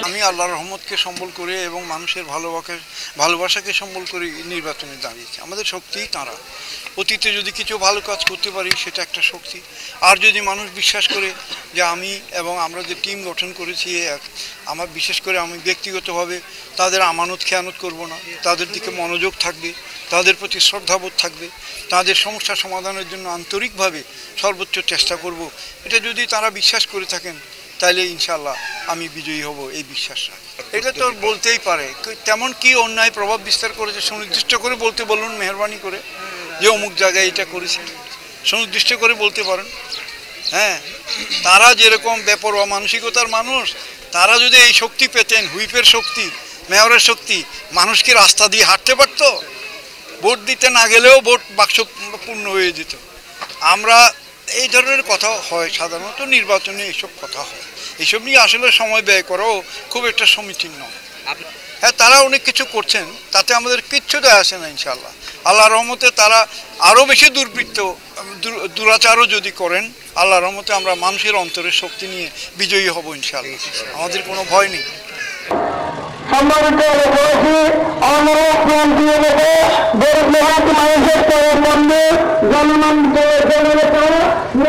আমি আল্লাহর রহমতকে সম্বল করে এবং মানুষের ভালোবাসাকে সম্বল করে নির্বাচনে দাঁড়িয়েছি। আমাদের শক্তিই তাঁরা। অতীতে যদি কিছু ভালো কাজ করতে পারি সেটা একটা শক্তি। আর যদি মানুষ বিশ্বাস করে যে আমি এবং আমরা যে টিম গঠন করেছি আমার বিশেষ করে আমি ব্যক্তিগতভাবে তাদের আমানত খেয়ানত করব না, তাদের দিকে মনোযোগ থাকবে, তাদের প্রতি শ্রদ্ধাবোধ থাকবে, তাদের সমস্যা সমাধানের জন্য আন্তরিকভাবে সর্বোচ্চ চেষ্টা করব, এটা যদি তারা বিশ্বাস করে থাকেন তাহলে ইনশাল্লাহ আমি বিজয়ী হব এই বিশ্বাস রাখি। এটা তো বলতেই পারে তেমন কি অন্যায় প্রভাব বিস্তার করেছে সুনির্দিষ্ট করে বলতে বলুন মেহরবানি করে, যে অমুক জায়গায় এটা করেছে সুনির্দিষ্ট করে বলতে পারেন। হ্যাঁ, তারা যেরকম বেপরোয়া মানসিকতার মানুষ, তারা যদি এই শক্তি পেতেন, হুইপের শক্তি, মেয়রের শক্তি, মানুষ কি রাস্তা দিয়ে হাঁটতে পারত? ভোট দিতে না গেলেও ভোট বাক্স পূর্ণ হয়ে যেত। আমরা এই ধরনের কথা হয় সাধারণত নির্বাচনে, এইসব কথা হয়, এইসব নিয়ে আসলে সময় ব্যয় করাও খুব একটা সমীচীন নয়। হ্যাঁ, তারা অনেক কিছু করছেন, তাতে আমাদের কিচ্ছু দেয় আসে না। ইনশাআল্লাহ আল্লাহর রহমতে তারা আরও বেশি দুরাচারও যদি করেন, আল্লাহর রহমতে আমরা মানুষের অন্তরের শক্তি নিয়ে বিজয়ী হব ইনশাআল্লাহ। আমাদের কোনো ভয় নেই। সম্মানিত মানুষের